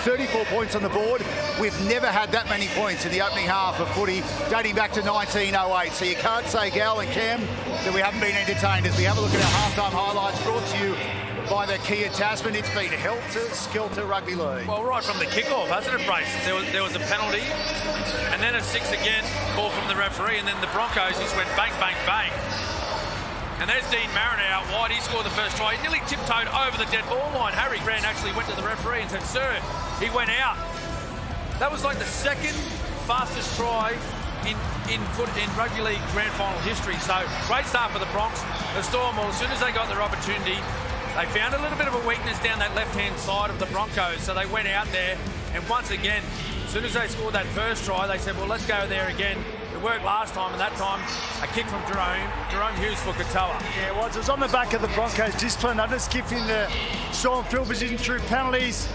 34 points on the board. We've never had that many points in the opening half of footy dating back to 1908. So you can't say, Gal and Cam, that we haven't been entertained as we have a look at our halftime highlights brought to you by the Kia Tasman. It's been helter-skelter rugby league. Well, right from the kickoff, hasn't it, Brace? There was a penalty, and then a 6 again, ball from the referee, and then the Broncos just went bang, bang, bang. And there's Dean Mariner out wide. He scored the first try. He nearly tiptoed over the dead ball line. Harry Grant actually went to the referee and said, "Sir, he went out." That was like the second fastest try in rugby league grand final history. So great start for the Bronx. The Storm, well, as soon as they got their opportunity, they found a little bit of a weakness down that left-hand side of the Broncos. So they went out there, and once again, as soon as they scored that first try, they said, well, let's go there again. It worked last time, and that time a kick from Jerome Hughes for Katoa. Yeah, it was on the back of the Broncos discipline. They're just giving the Storm field position through penalties.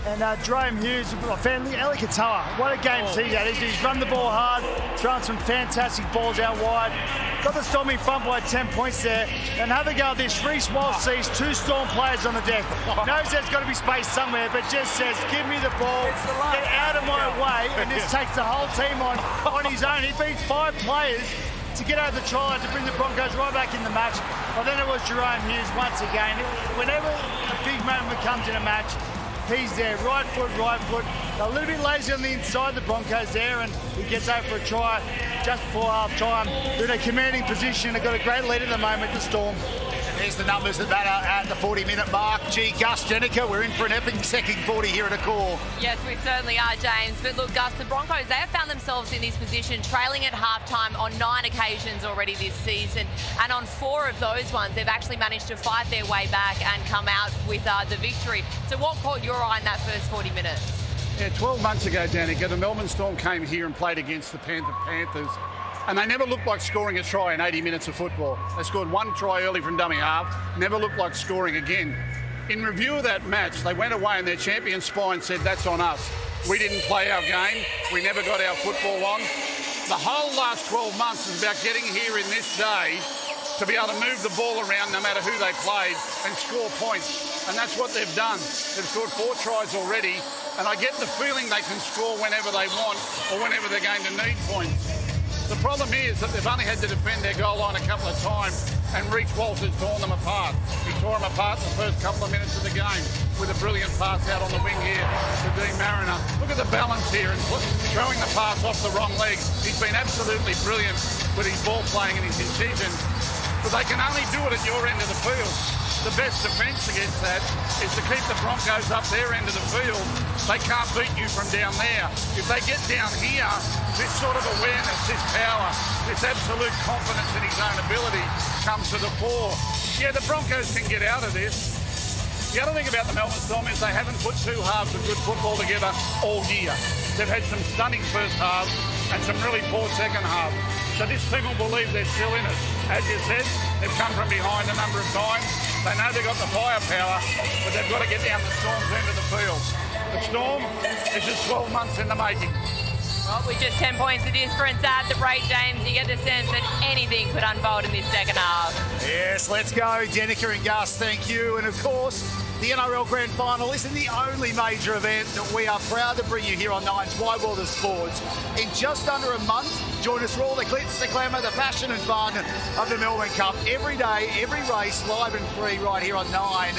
And Jerome Hughes, family, Eli Katoa, what a game he's had. He's run the ball hard, thrown some fantastic balls out wide. Got the Storm in front by 10 points there. And have a go at this. Reece Walsh sees 2 Storm players on the deck. Knows there's got to be space somewhere, but just says, give me the ball, get out of my way, and just takes the whole team on his own. He beats 5 players to get over the try line to bring the Broncos right back in the match. Well, then it was Jerome Hughes once again. Whenever a big moment comes in a match, he's there, right foot. A little bit lazy on the inside, the Broncos there, and he gets over for a try just before half-time. They're in a commanding position. They've got a great lead at the moment, the Storm. There's the numbers that matter at the 40-minute mark. Gee, Gus, Jenica, we're in for an epic second 40 here at a call. Yes, we certainly are, James. But look, Gus, the Broncos, they have found themselves in this position, trailing at halftime on 9 occasions already this season. And on 4 of those ones, they've actually managed to fight their way back and come out with the victory. So what caught your eye in that first 40 minutes? Yeah, 12 months ago, Danica, the Melbourne Storm came here and played against the Panthers. And they never looked like scoring a try in 80 minutes of football. They scored 1 try early from dummy half, never looked like scoring again. In review of that match, they went away and their champion spine said, that's on us. We didn't play our game. We never got our football on. The whole last 12 months is about getting here in this day to be able to move the ball around no matter who they played and score points. And that's what they've done. They've scored 4 tries already, and I get the feeling they can score whenever they want or whenever they're going to need points. The problem is that they've only had to defend their goal line a couple of times, and Reece Walsh has torn them apart. He tore them apart the first couple of minutes of the game with a brilliant pass out on the wing here to Dean Mariner. Look at the balance here and throwing the pass off the wrong leg. He's been absolutely brilliant with his ball playing and his incision, but they can only do it at your end of the field. The best defence against that is to keep the Broncos up their end of the field. They can't beat you from down there. If they get down here, this sort of awareness, this power, this absolute confidence in his own ability comes to the fore. Yeah, the Broncos can get out of this. The other thing about the Melbourne Storm is they haven't put 2 halves of good football together all year. They've had some stunning first halves and some really poor second halves. So this team will believe they're still in it. As you said, they've come from behind a number of times. They know they've got the firepower, but they've got to get down the Storm's end of the field. The Storm, this is 12 months in the making. Well, with just 10 points of difference at the break, James, you get the sense that anything could unfold in this second half. Yes, let's go, Jenica and Gus, thank you. And of course, the NRL Grand Final isn't the only major event that we are proud to bring you here on Nine's Wide World of Sports. In just under a month, join us for all the glitz, the glamour, the fashion and fun of the Melbourne Cup. Every day, every race, live and free right here on 9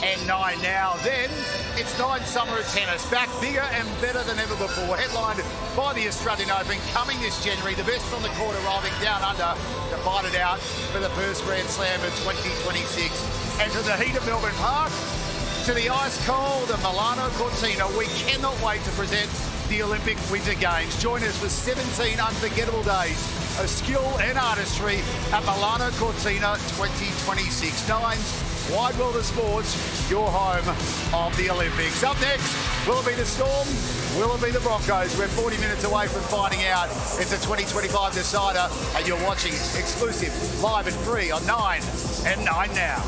and 9 Now. Then, it's 9 Summer of Tennis, back bigger and better than ever before. Headlined by the Australian Open, coming this January. The best on the court arriving down under to fight it out for the first Grand Slam of 2026. And to the heat of Melbourne Park, to the ice cold of Milano Cortina, we cannot wait to present the Olympic Winter Games. Join us for 17 unforgettable days of skill and artistry at Milano Cortina 2026. Nine's Wide World of Sports, your home of the Olympics. Up next, will it be the Storm? Will it be the Broncos? We're 40 minutes away from finding out. It's a 2025 decider, and you're watching exclusive, live and free on 9 and 9 Now.